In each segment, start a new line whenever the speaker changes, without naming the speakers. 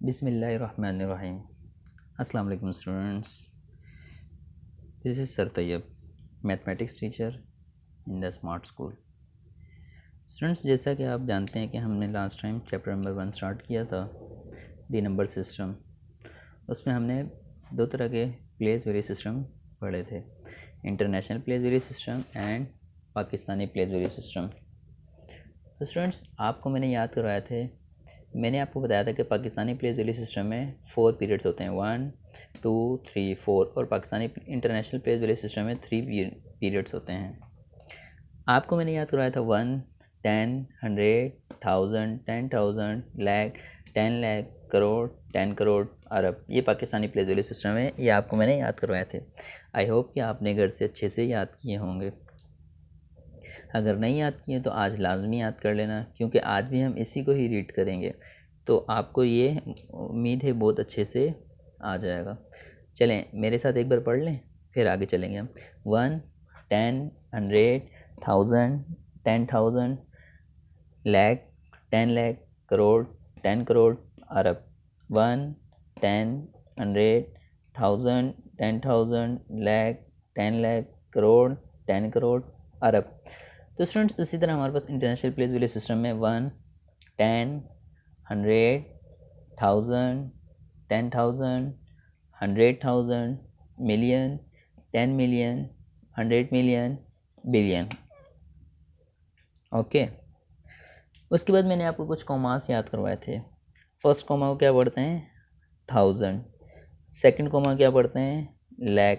बिस्मिल्लाहिर्रहमानिर्रहीम। अस्सलाम वालेकुम students, this is sir Tayyab, mathematics teacher in the smart school. Students, जैसा कि आप जानते हैं कि हमने last time chapter number 1 start किया था, दी नंबर सिस्टम। उसमें हमने दो तरह के प्लेस वेरी सिस्टम पढ़े थे, international place very system and Pakistani place very system. तो स्टूडेंट्स, आपको मैंने आपको बताया था कि पाकिस्तानी प्लेस वेली सिस्टम में 4 पीरियड्स होते हैं, 1 2 3 4, और पाकिस्तानी इंटरनेशनल प्लेस वेली सिस्टम में 3 पीरियड्स होते हैं। आपको मैंने याद करवाया था 1 10 100 1000 10,000 लाख 10 लाख करोड़ 10 करोड़ अरब। ये पाकिस्तानी प्लेस वेली सिस्टम है, ये आपको मैंने याद करवाए थे। आई होप कि आपने घर से अच्छे से याद किए होंगे। अगर नहीं याद किए तो आज लाजमी याद कर लेना, क्योंकि आज भी हम इसी को ही रीड करेंगे, तो आपको ये उम्मीद है बहुत अच्छे से आ जाएगा। चलें मेरे साथ एक बार पढ़ लें, फिर आगे चलेंगे हम। 1 10 100 1000 10,000 लाख 10 लाख करोड़ 10 करोड़ अरब। 1 10 100 1000 10,000 लाख 10 लाख करोड़ 10 करोड़ अरब। तो स्टूडेंट्स, इसी तरह हमारे पास इंटरनेशनल प्लेस वेली सिस्टम में 1 10 100 1000 10,000 100,000 million 10 million 100 million billion. Okay, उसके बाद मैंने आपको कुछ कॉमास याद करवाए थे। फर्स्ट कॉमा को क्या पढ़ते हैं? 1000। सेकंड कॉमा क्या पढ़ते हैं? लाख।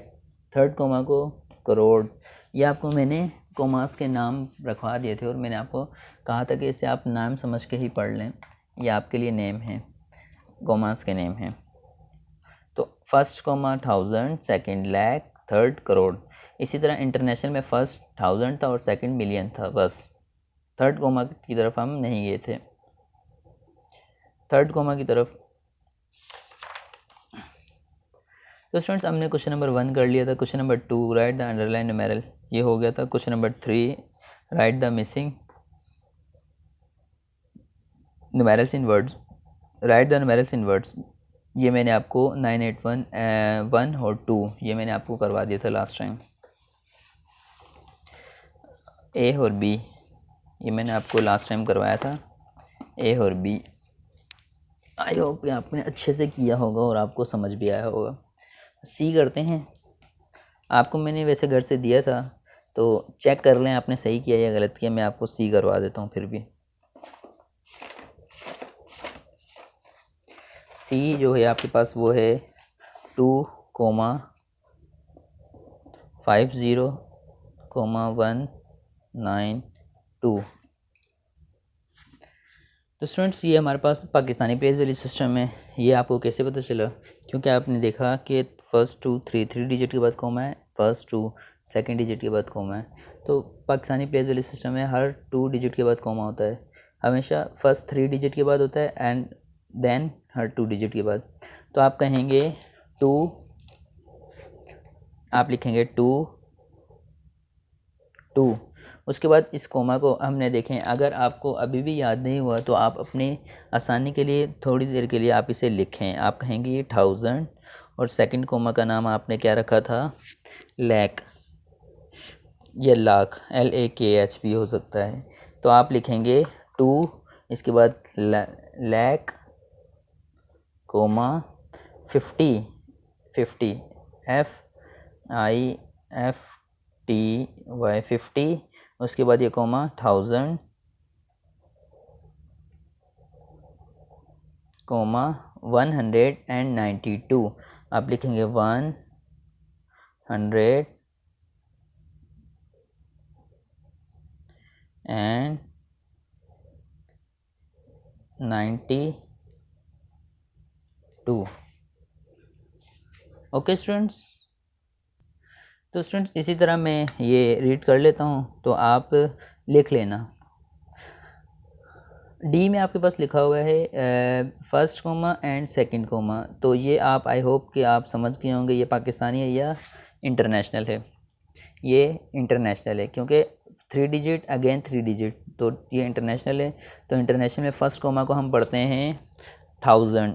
थर्ड कॉमा को करोड़। ये आपको मैंने कॉमास के नाम रखवा दिए थे और मैंने आपको कहा था कि इसे आप नाम समझ के ही पढ़ लें, ये आपके लिए नेम है, कॉमास के नेम हैं। तो first comma 1000, second lakh, third crore. इसी तरह इंटरनेशनल में फर्स्ट 1000 था और सेकंड मिलियन था, बस। थर्ड कॉमा की तरफ हम नहीं गए थे। थर्ड कॉमा की तरफ तो स्टूडेंट्स, हमने क्वेश्चन नंबर 1 कर लिया था। Question number 2, right the underline numeral, ये हो गया था। Question number 3, right the missing numerals in words, right the numerals in words. ये मैंने आपको 981 1 और 2 ये मैंने आपको करवा दिया था लास्ट टाइम। ए और बी ये मैंने आपको लास्ट टाइम करवाया था, ए और बी। आई होप कि आपने अच्छे से किया होगा और आपको समझ भी आया होगा। सी करते हैं। आपको मैंने वैसे घर से दिया था, तो चेक कर लें आपने सही किया या गलत किया। मैं आपको सी करवा देता हूँ फिर भी। सी जो है आपके पास वो है 2,50,192। तो स्टूडेंट्स, ये हमारे पास पाकिस्तानी प्लेस वेली सिस्टम है। ये आपको कैसे पता चला? क्योंकि आपने देखा कि फर्स्ट 2 3 डिजिट के बाद कॉमा है, फर्स्ट 2 सेकंड डिजिट के बाद कॉमा है। तो पाकिस्तानी प्लेस वेली सिस्टम में हर 2 डिजिट के बाद कॉमा होता है, हमेशा फर्स्ट 3 डिजिट के बाद होता है एंड देन हर 2 डिजिट के बाद। तो आप कहेंगे 2, आप लिखेंगे 2 2। उसके बाद इस कोमा को हमने देखें, अगर आपको अभी भी याद नहीं हुआ तो आप अपनी आसानी के लिए थोड़ी देर के लिए आप इसे लिखें। आप कहेंगे ये 1000 और सेकंड कोमा का नाम आपने क्या रखा था? लाख या लाख, LAKH भी हो सकता है। तो आप लिखेंगे 2, इसके बाद लाख कोमा 50 50 FIFTY 50। उसके बाद ये कोमा 1000 कोमा 192। आप लिखेंगे 192। ओके स्टूडेंट्स, तो स्टूडेंट्स इसी तरह मैं ये रीड कर लेता हूँ, तो आप लिख लेना। डी में आपके पास लिखा हुआ है first comma and second comma. तो ये आप आई होप कि आप समझ गए होंगे ये पाकिस्तानी है या इंटरनेशनल है। ये इंटरनेशनल है क्योंकि 3 डिजिट अगेन 3 डिजिट, तो ये इंटरनेशनल है। तो इंटरनेशनल में फर्स्ट कोमा को हम पढ़ते हैं 1000,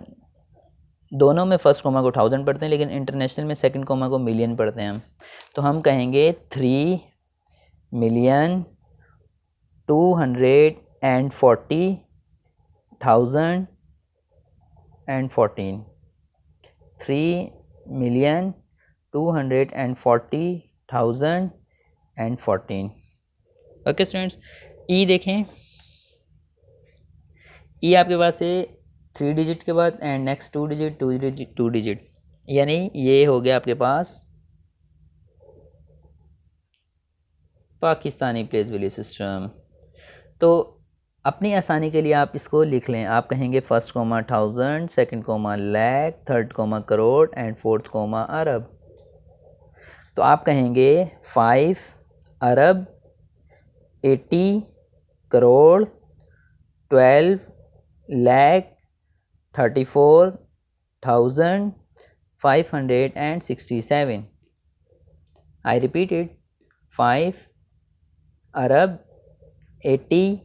दोनों में फर्स्ट कोमा को 1000 पढ़ते हैं, लेकिन इंटरनेशनल में सेकंड कोमा को मिलियन पढ़ते हैं हम। तो हम कहेंगे 3,240,014 3,240,014। ओके स्टूडेंट्स, ई देखें, ई आपके पास है 3 डिजिट के बाद एंड नेक्स्ट 2 डिजिट 2 डिजिट, यानी ये हो गया आपके पास पाकिस्तानी प्लेस वैल्यू सिस्टम। तो अपनी आसानी के लिए आप इसको लिख लें, आप कहेंगे first comma 1000, second comma lakh, third comma crore and fourth comma अरब। तो आप कहेंगे 5 अरब 80 करोड़ 12 लाख 34,567। I repeated 5 अरब 80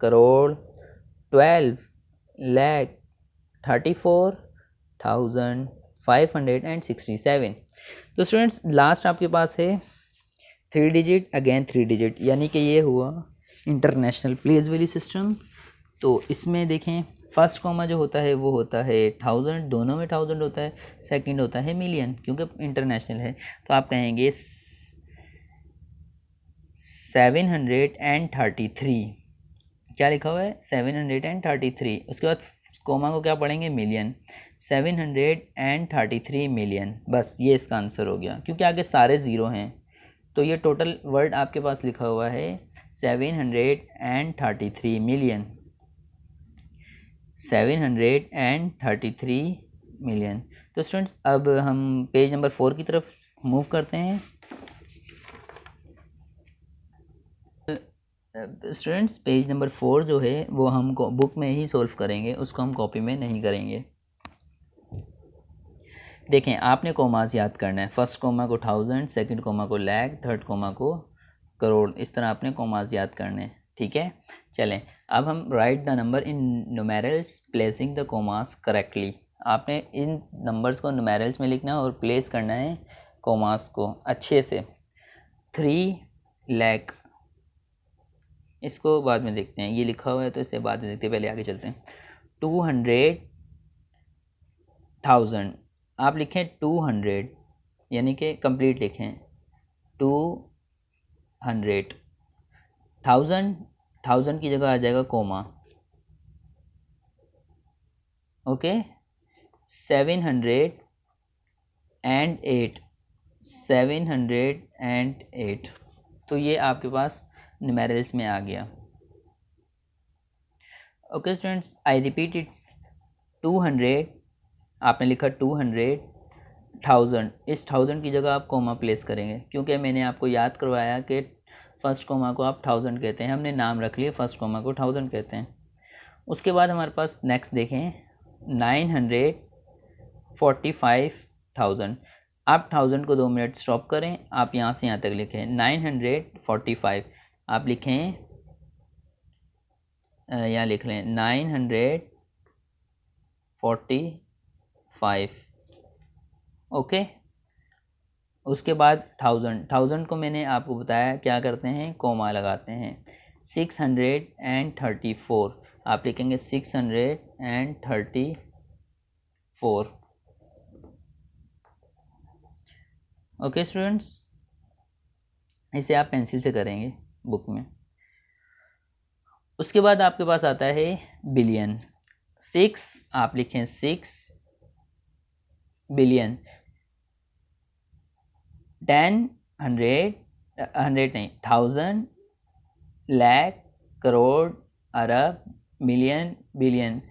करोड़ 12 लाख 34,567। तो स्टूडेंट्स लास्ट आपके पास है 3 डिजिट अगेन 3 डिजिट, यानी कि ये हुआ इंटरनेशनल प्लेस वैल्यू सिस्टम। तो इसमें देखें फर्स्ट कॉमा जो होता है वो होता है 1000, दोनों में 1000 होता है, सेकंड होता है मिलियन क्योंकि इंटरनेशनल है। तो आप कहेंगे 733, क्या लिखा हुआ है 733। उसके बाद कोमा को क्या पढ़ेंगे मिलियन, 733 मिलियन। बस ये इसका आंसर हो गया, क्योंकि आगे सारे ज़ीरो हैं। तो ये टोटल वर्ड आपके पास लिखा हुआ है 733 मिलियन, 733 मिलियन। तो स्टूडेंट्स अब हम पेज नंबर 4 की तरफ मूव करते हैं। स्टूडेंट्स पेज नंबर 4 जो है वो हम बुक में ही सॉल्व करेंगे, उसको हम कॉपी में नहीं करेंगे। देखें आपने कोमास याद करना है, फर्स्ट कोमा को 1000, सेकंड कोमा को लाख, थर्ड कोमा को करोड़, इस तरह आपने कोमास याद करने हैं। ठीक है, चलें अब हम right the number in numerals placing the commas correctly. आपने इन नंबर्स को न्यूमेरल्स में लिखना है और प्लेस करना है कोमास को अच्छे से। 3 लाख, इसको बाद में देखते हैं, ये लिखा हुआ है तो इसे बाद में देखते हैं, पहले आगे चलते हैं। 200,000, आप लिखें 200, यानी कि कंप्लीट लिखें 200। 1000 की जगह आ जाएगा कोमा। ओके, 708, 708, तो ये आपके पास न्यूमेरल्स में आ गया। Okay students, I repeat it, 200, आपने लिखा 200, 1000, इस 1000 की जगह आप कोमा प्लेस करेंगे, क्योंकि मैंने आपको याद करवाया कि फर्स्ट कोमा को आप 1000 कहते हैं, हमने नाम रख लिया फर्स्ट कोमा को 1000 कहते हैं। उसके बाद हमारे पास नेक्स्ट देखें 945,000। आप 1000 को 2 मिनट स्टॉप करें, आप यहाँ से यहाँ तक लिखें 945, आप लिखें यहाँ लिख लें 945। ओके, उसके बाद 1000 को मैंने आपको बताया क्या करते हैं, कोमा लगाते हैं। 634, आप लिखेंगे 634। ओके स्टूडेंट्स, इसे आप पेंसिल से करेंगे बुक में। उसके बाद आपके पास आता है बिलियन। 6, आप लिखें 6 बिलियन। 10, 100 नहीं, 1000, लाख, करोड़, अरब, मिलियन, बिलियन,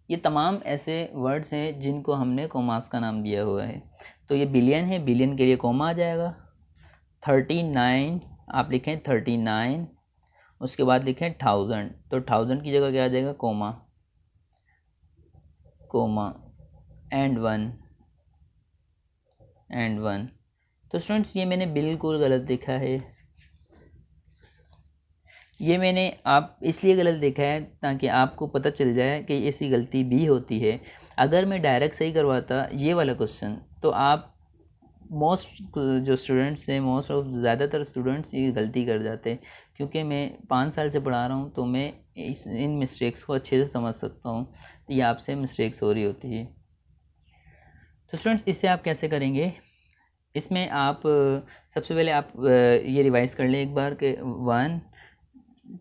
ये तमाम ऐसे वर्ड्स हैं जिनको हमने कोमास का नाम दिया हुआ है। तो ये बिलियन है, बिलियन के लिए कोमा आ जाएगा। 39, आप लिखें 39, उसके बाद लिखें 1000, तो 1000 की जगह क्या आ जाएगा, कोमा एंड 1। तो स्टूडेंट्स ये मैंने बिल्कुल गलत देखा है, ये मैंने आप इसलिए गलत देखा है ताकि आपको पता चल जाए कि ऐसी गलती भी होती है। अगर मैं डायरेक्ट सही करवाता ये वाला क्वेश्चन तो आप मोस्ट जो स्टूडेंट्स हैं, मोस्ट ऑफ ज़्यादातर स्टूडेंट्स ये गलती कर जाते हैं, क्योंकि मैं 5 साल से पढ़ा रहा हूँ तो मैं इन मिस्टेक्स को अच्छे से समझ सकता हूँ। तो ये आपसे मिस्टेक्स हो रही होती है। तो स्टूडेंट्स इससे आप कैसे करेंगे, इसमें आप सबसे पहले आप ये रिवाइज़ कर लें एक बार के 1,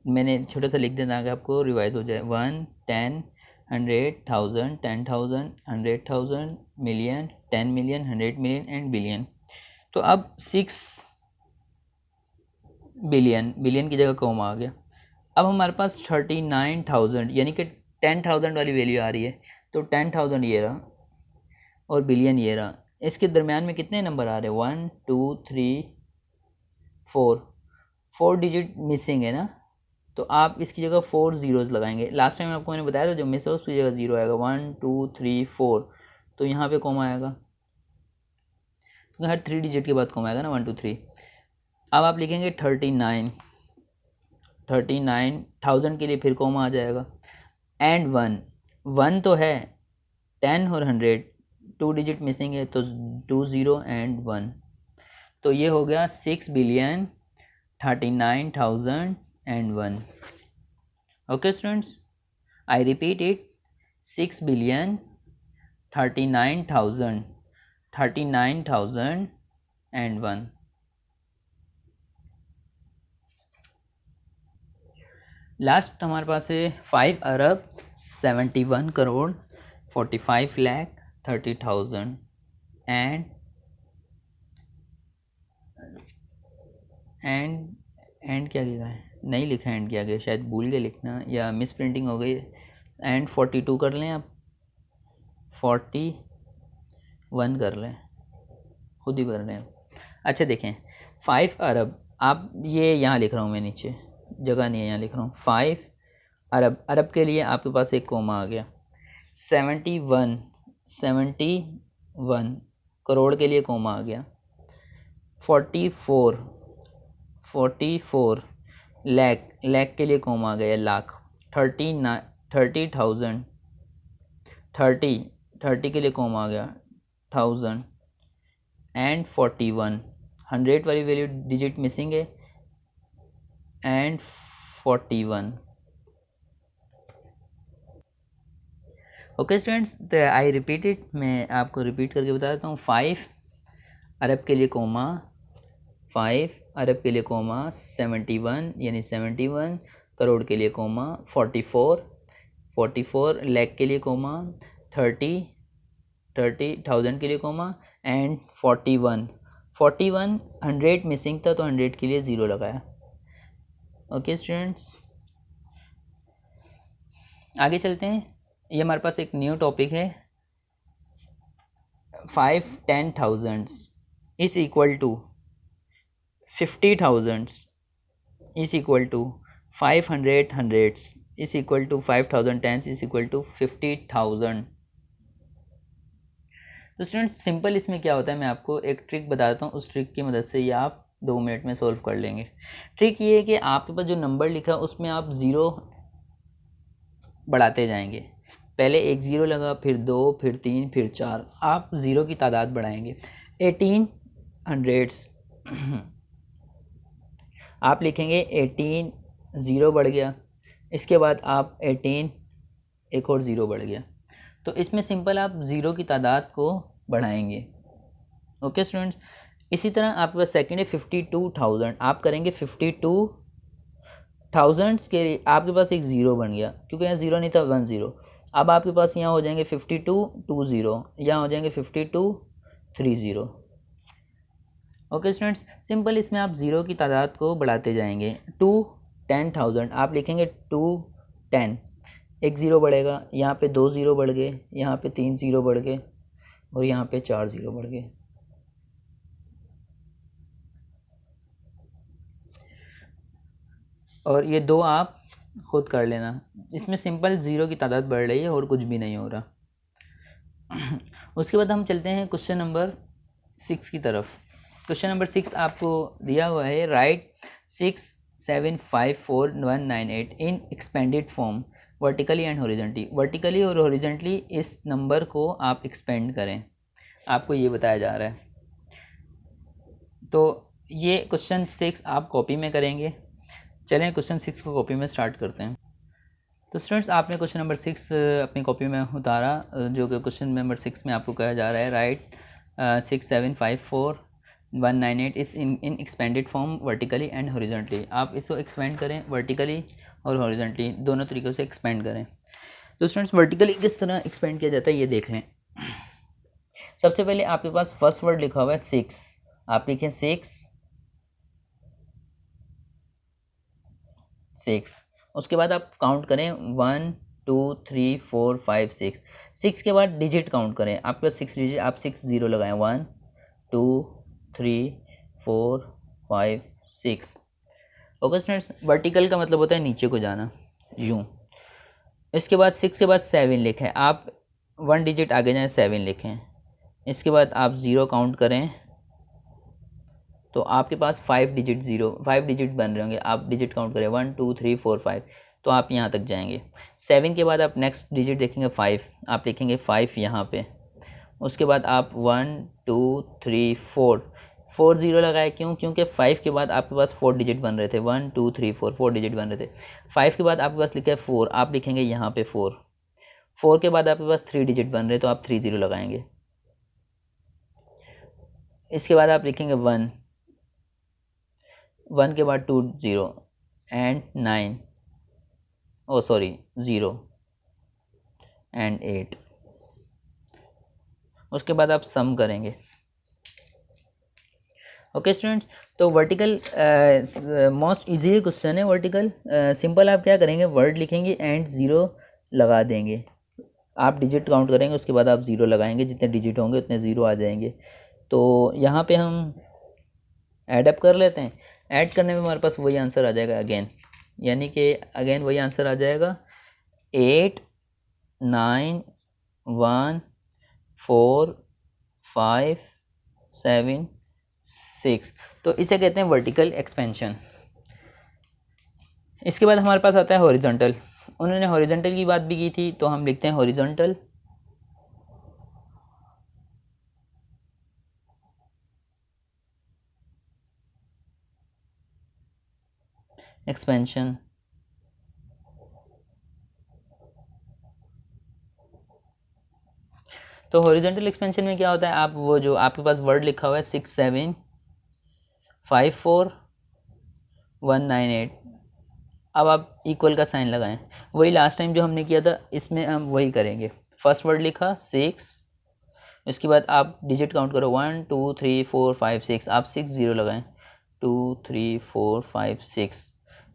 मैंने छोटा सा लिख देना ताकि आपको रिवाइज हो जाए। 1, 10, 100,000, 10,000, 100,000, million, 10 million, 100 million and billion. तो अब 6 बिलियन, बिलियन की जगह कॉमा आ गया। अब हमारे पास 39,000 यानी कि 10,000 वाली वैल्यू आ रही है, तो 10,000 ये रहा और बिलियन ये रहा। इसके दरमियान में कितने नंबर आ रहे हैं, 1 2 3 4 डिजिट मिसिंग है ना, तो आप इसकी जगह 4 ज़ीरोज़ लगाएंगे। लास्ट टाइम आपको मैंने बताया था जो मिस है उसकी जगह 0 आएगा, 1 2 3 4, तो यहाँ पे कॉमा आएगा, तो हर 3 डिजिट के बाद कॉमा आएगा ना, 1 2 3। अब आप लिखेंगे 39,000 के लिए फिर कॉमा आ जाएगा, एंड 1 तो है, 10 और 100 2 डिजिट मिसिंग है, तो 2 0 एंड 1, तो ये हो गया 6 billion 39,000 and 1. Okay students, I repeat it, 6 billion 39,000 and 1. Last हमारे पास है 5 अरब 71 करोड़ 45 लाख 30,000 एंड क्या लिखा है, नहीं लिखा एंड क्या गया, शायद भूल गए लिखना या मिस प्रिंटिंग हो गई। एंड 42 कर लें आप, 41 कर लें, खुद ही कर लें। अच्छा देखें 5 अरब, आप ये यहाँ लिख रहा हूँ मैं, नीचे जगह नहीं है यहाँ लिख रहा हूँ। 5 अरब, अरब के लिए आपके पास एक कोमा आ गया। 71 करोड़ के लिए कोमा आ गया। 44 लाख के लिए कोमा आ गया, लाख। 30,000 30 के लिए कोमा आ गया, 1000 एंड 41 100 वाली वैल्यू डिजिट मिसिंग है, एंड 41। ओके स्टूडेंट्स, तो आई रिपीट इट, मैं आपको रिपीट करके बता देता हूँ। 5 अरब के लिए कोमा, 5 अरब के लिए कोमा, 71 यानी 71 करोड़ के लिए कोमा, 44 लाख के लिए कोमा, 30,000 के लिए कोमा, एंड 41 100 मिसिंग था तो 100 के लिए 0 लगाया। ओके स्टूडेंट्स, आगे चलते हैं। ये हमारे पास एक न्यू टॉपिक है। 5 10,000 is equal to 50,000 is equal to 500 hundreds is equal to 5,000 tens is equal to 50,000। तो स्टूडेंट्स सिंपल इसमें क्या होता है, मैं आपको एक ट्रिक बताता हूँ, उस ट्रिक की मदद से ये आप 2 मिनट में सॉल्व कर लेंगे। ट्रिक ये है कि आपके पास जो नंबर लिखा है उसमें आप 0 बढ़ाते जाएंगे। पहले एक 0 लगा, फिर 2, फिर 3, फिर 4, आप 0 की तादाद बढ़ाएंगे। 18 हंड्रेड्स आप लिखेंगे 18, 0 बढ़ गया, इसके बाद आप 18 एक और 0 बढ़ गया, तो इसमें सिंपल आप 0 की तादाद को बढ़ाएंगे। ओके स्टूडेंट्स, इसी तरह आपके पास सेकेंड है 52,000, आप करेंगे 52,000 के लिए आपके पास एक 0 बन गया, क्योंकि यहाँ 0 नहीं था, 1 0। अब आपके पास यहाँ हो जाएंगे 52,20, यहाँ हो जाएंगे 52,30। ओके स्टूडेंट्स, सिंपल इसमें आप 0 की तादाद को बढ़ाते जाएंगे। 10,000 आप लिखेंगे 10, एक 0 बढ़ेगा, यहाँ पे 2 0 बढ़ गए, यहाँ पे 3 0 बढ़ गए और यहाँ पे 4 0 बढ़ गए। और ये 2 आप खुद कर लेना, इसमें सिंपल 0 की तादाद बढ़ रही है और कुछ भी नहीं हो रहा। उसके बाद हम चलते हैं क्वेश्चन नंबर 6 की तरफ। क्वेश्चन नंबर 6 आपको दिया हुआ है, right 6 7 5 4 1 9 8 in expanded form vertically and horizontally, vertically और हॉरिजॉन्टली इस नंबर को आप एक्सपेंड करें, आपको ये बताया जा रहा है। तो ये क्वेश्चन 6 आप कॉपी में करेंगे। चलें क्वेश्चन 6 को कॉपी में स्टार्ट करते हैं। तो स्टूडेंट्स आपने क्वेश्चन नंबर 6 अपनी कॉपी में उतारा, जो कि क्वेश्चन नंबर 6 में आपको कहा जा रहा है राइट 6754198 इस इन expanded form vertically and horizontally. आप इसको एक्सपेंड करें, वर्टिकली और हॉरिजॉन्टली दोनों तरीक़ों से एक्सपेंड करें। तो स्टूडेंट्स वर्टिकली किस तरह एक्सपेंड किया जाता है ये देख लें। सबसे पहले आपके पास फर्स्ट वर्ड लिखा हुआ है 6, आप लिखें 6। उसके बाद आप काउंट करें 1 2 3 4 5 6। 6 के बाद डिजिट काउंट करें, आपके पास 6 डिजिट, आप 6 0 लगाएं, 1 2 3 4 5 6। ओके स्टूडेंट्स, वर्टिकल का मतलब होता है नीचे को जाना, यूँ। इसके बाद 6 के बाद 7 लिखें, आप 1 डिजिट आगे जाएं, 7 लिखें। इसके बाद आप 0 काउंट करें तो आपके पास 5 डिजिट बन रहे होंगे, आप डिजिट काउंट करें 1 2 3 4 5, तो आप यहाँ तक जाएंगे। 7 के बाद आप नेक्स्ट डिजिट देखेंगे 5, आप लिखेंगे 5 यहाँ पे। उसके बाद आप 1 2 3 4 0 लगाए, क्यों? क्योंकि 5 के बाद आपके पास 4 डिजिट बन रहे थे, 1 2 3 4 डिजिट बन रहे थे। 5 के बाद आपके पास लिखा है 4, आप लिखेंगे यहाँ पे 4 के बाद आपके पास 3 डिजिट बन रहे, तो आप 3 0 लगाएंगे। इसके बाद आप लिखेंगे 1 के बाद 2 0 एंड 9 0 एंड 8। उसके बाद आप सम करेंगे। ओके स्टूडेंट्स, तो वर्टिकल मोस्ट इजी क्वेश्चन है वर्टिकल। सिंपल आप क्या करेंगे, वर्ड लिखेंगे एंड 0 लगा देंगे। आप डिजिट काउंट करेंगे, उसके बाद आप 0 लगाएंगे, जितने डिजिट होंगे उतने 0 आ जाएंगे। तो यहाँ पे हम ऐड अप कर लेते हैं। ऐड करने में हमारे पास वही आंसर आ जाएगा अगेन, यानी कि अगेन वही आंसर आ जाएगा 8 9 1 4 5 7 6। तो इसे कहते हैं वर्टिकल एक्सपेंशन। इसके बाद हमारे पास आता है हॉरिजॉन्टल। उन्होंने हॉरिजॉन्टल की बात भी की थी, तो हम लिखते हैं हॉरिजॉन्टल एक्सपेंशन। तो हॉरिजॉन्टल एक्सपेंशन में क्या होता है, आप वो जो आपके पास वर्ड लिखा हुआ है 6 7 5 4 1 9 8, अब आप इक्वल का साइन लगाएं। वही लास्ट टाइम जो हमने किया था, इसमें हम वही करेंगे। फर्स्ट वर्ड लिखा 6, उसके बाद आप डिजिट काउंट करो 1 2 3 4 5 6, आप 6 0 लगाएं, 2 3 4 5 6।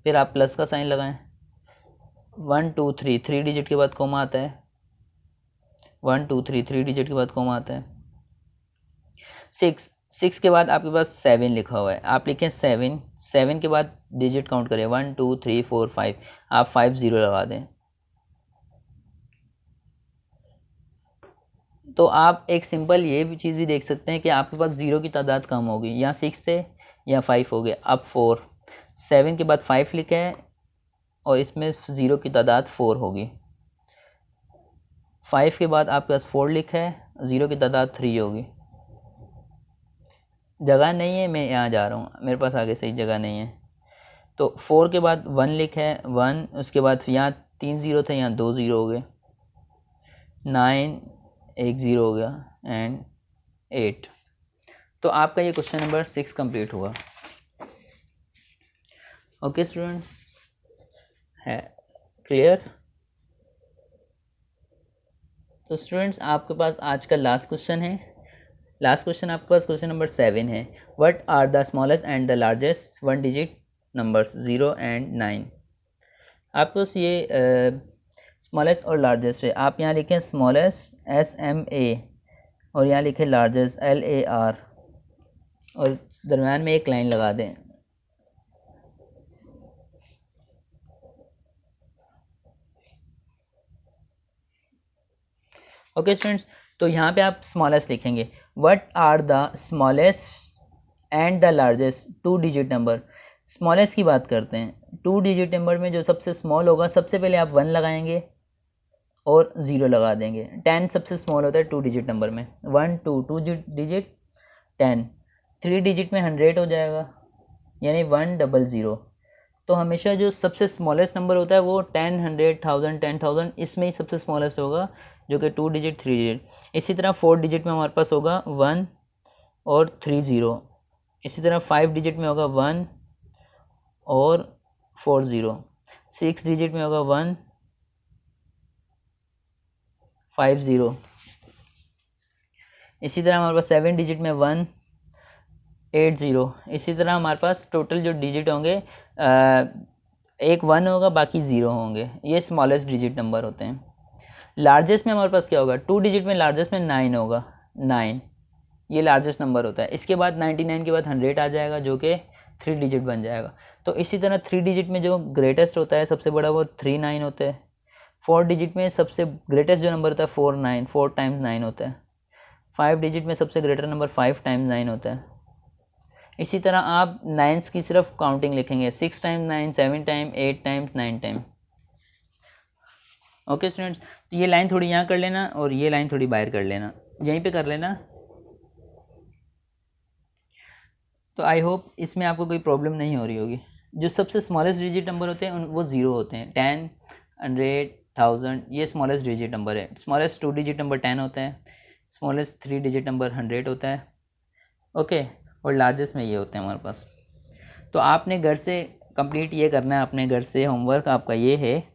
फिर आप प्लस का साइन लगाएं, 1 2 3 डिजिट के बाद कोमा आता है, 1 2 3 डिजिट के बाद कोमा आता है। 6 के बाद आपके पास 7 लिखा हुआ है, आप लिखें 7 के बाद डिजिट काउंट करें 1 2 3 4 5, आप 5 0 लगा दें। तो आप एक सिंपल ये भी चीज़ भी देख सकते हैं कि आपके पास 0 की तादाद कम होगी, यहाँ 6 थे या 5 हो गए, अब 4। 7 के बाद 5 लिखा है और इसमें 0 की तादाद 4 होगी। 5 के बाद आपके पास 4 लिखा है, 0 की तादाद 3 होगी। जगह नहीं है, मैं यहाँ जा रहा हूँ, मेरे पास आगे सही जगह नहीं है। तो 4 के बाद 1 लिखा है 1, उसके बाद यहाँ 3 0 थे, यहाँ 2 0 हो गए, 9 1 0 हो गया एंड 8। तो आपका ये क्वेश्चन नंबर 6 कंप्लीट हुआ। ओके स्टूडेंट्स, है क्लियर? तो स्टूडेंट्स आपके पास आज का लास्ट क्वेश्चन है। लास्ट क्वेश्चन आपके पास क्वेश्चन नंबर 7 है। What are the smallest and the largest 1 digit numbers 0 and 9। आपके पास ये स्मॉलेस्ट और लार्जेस्ट है, आप यहाँ लिखें स्मॉलेस्ट SMA और यहाँ लिखें लार्जेस्ट LAR और दरम्यान में एक लाइन लगा दें। ओके स्टूडेंट्स, तो यहाँ पे आप स्मॉलेस्ट लिखेंगे। What are the smallest and the largest 2 digit number. Smallest की बात करते हैं। 2 डिजिट नंबर में जो सबसे स्मॉल होगा, सबसे पहले आप 1 लगाएंगे और 0 लगा देंगे। 10 सबसे स्मॉल होता है 2 डिजिट नंबर में। 1 2 डिजिट 10। 3 डिजिट में 100 हो जाएगा, यानी 100। तो हमेशा जो सबसे स्मॉलेस्ट नंबर होता है वो 10, 100, 1000, 10,000 इसमें ही सबसे स्मॉलेस्ट होगा, जो कि 2 डिजिट 3 डिजिट। इसी तरह 4 डिजिट में हमारे पास होगा 1 और 3 0। इसी तरह 5 डिजिट में होगा 1 और 4 0। 6 डिजिट में होगा 1 5 0। इसी तरह हमारे पास 7 डिजिट में 1 8 0। इसी तरह हमारे पास टोटल जो डिजिट होंगे, एक 1 होगा, बाकी 0 होंगे। ये स्मॉलेस्ट डिजिट नंबर होते हैं। लार्जेस्ट में हमारे पास क्या होगा? 2 डिजिट में लार्जेस्ट में 9 होगा। 9 ये लार्जेस्ट नंबर होता है। इसके बाद 99 के बाद 100 आ जाएगा, जो कि 3 डिजिट बन जाएगा। तो इसी तरह 3 डिजिट में जो ग्रेटेस्ट होता है, सबसे बड़ा, वो 39 होता है। 4 डिजिट में सबसे ग्रेटेस्ट जो नंबर होता है 49, 4 टाइम्स 9 होता है। 5 डिजिट में सबसे ग्रेटर नंबर 5 टाइम्स 9 होता है। इसी तरह आप नाइन्स की सिर्फ काउंटिंग लिखेंगे, 6 times 9, 7 time, 8 times, 9 time. Okay students, तो ये लाइन थोड़ी यहाँ कर लेना और ये लाइन थोड़ी बाहर कर लेना, यहीं पे कर लेना। तो आई होप इसमें आपको कोई प्रॉब्लम नहीं हो रही होगी। जो सबसे स्मॉलेस्ट डिजिट नंबर होते हैं वो 0 होते हैं। 10, 100, 1000 ये स्मॉलेस्ट डिजिट नंबर है। स्मॉलेस्ट 2 डिजिट नंबर 10 होता है। स्मॉलेस्ट 3 डिजिट नंबर 100 होता है। ओके, और लार्जेस्ट में ये होते हैं हमारे पास। तो आपने घर से कंप्लीट ये करना है, अपने घर से होमवर्क आपका ये है।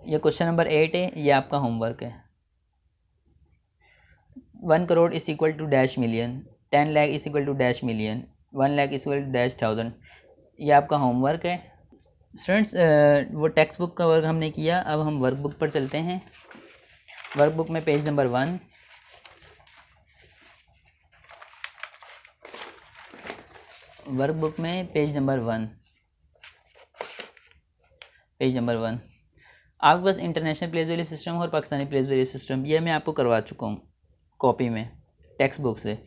ये क्वेश्चन नंबर 8 है, ये आपका होमवर्क है। 1 crore is equal to dash million, 10 lakh is equal to dash million, 1 lakh is equal to dash 1000। ये आपका होमवर्क है स्टूडेंट्स। वो टेक्स्ट बुक का वर्क हमने किया, अब हम वर्क बुक पर चलते हैं। वर्क बुक में पेज नंबर 1, वर्क बुक में पेज नंबर 1, पेज नंबर 1 आपके पास इंटरनेशनल प्लेस वैल्यू सिस्टम और पाकिस्तानी प्लेस वैल्यू सिस्टम, ये मैं आपको करवा चुका हूँ कॉपी में, टेक्स्ट बुक से।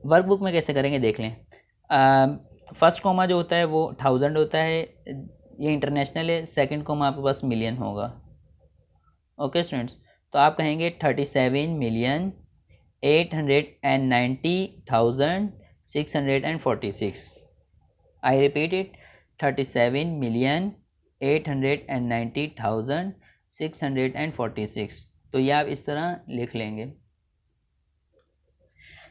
वर्क बुक में कैसे करेंगे देख लें। फर्स्ट कॉमा जो होता है वो 1000 होता है, ये इंटरनेशनल है। सेकंड कॉमा आपके पास मिलियन होगा। ओके स्टूडेंट्स, तो आप कहेंगे 37,890,646। I repeat it, 37,890,646। तो ये आप इस तरह लिख लेंगे।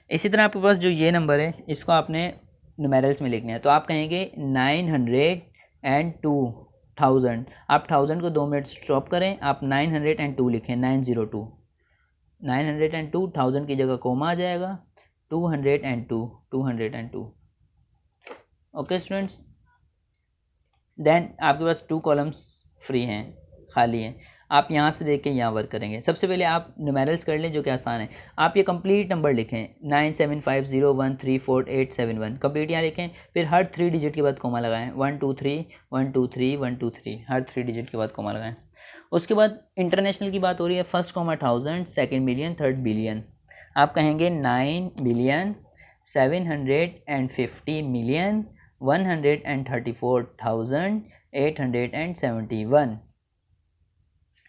इसी तरह आपके पास जो ये नंबर है, इसको आपने न्यूमेरल्स में लिखना है। तो आप कहेंगे 902,000। आप 1000 को 2 मिनट स्टॉप करें, आप 902 लिखें, 902। 902 1000 की जगह कोमा आ जाएगा, 202, 202। ओके स्टूडेंट्स, देन आपके पास 2 कॉलम्स फ्री हैं, खाली हैं। आप यहाँ से देख के यहाँ वर्क करेंगे। सबसे पहले आप न्यूमेरल्स कर लें, जो कि आसान है। आप ये कंप्लीट नंबर लिखें, 9750134871 कंप्लीट यहाँ लिखें। फिर हर 3 डिजिट के बाद कोमा लगाएं, 1 2 3 1 2 3 1 2 3, हर 3 डिजिट के बाद कोमा लगाएं। उसके बाद इंटरनेशनल की बात हो रही है। First comma 1000, second million, third billion. आप कहेंगे 9,750,134,871।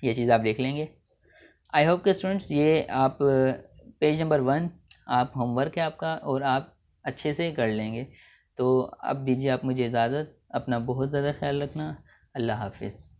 ये चीज़ आप देख लेंगे। आई होप के स्टूडेंट्स, ये आप पेज नंबर 1 आप होमवर्क है आपका, और आप अच्छे से कर लेंगे। तो अब दीजिए आप मुझे इजाज़त। अपना बहुत ज़्यादा ख्याल रखना। अल्लाह हाफिज़।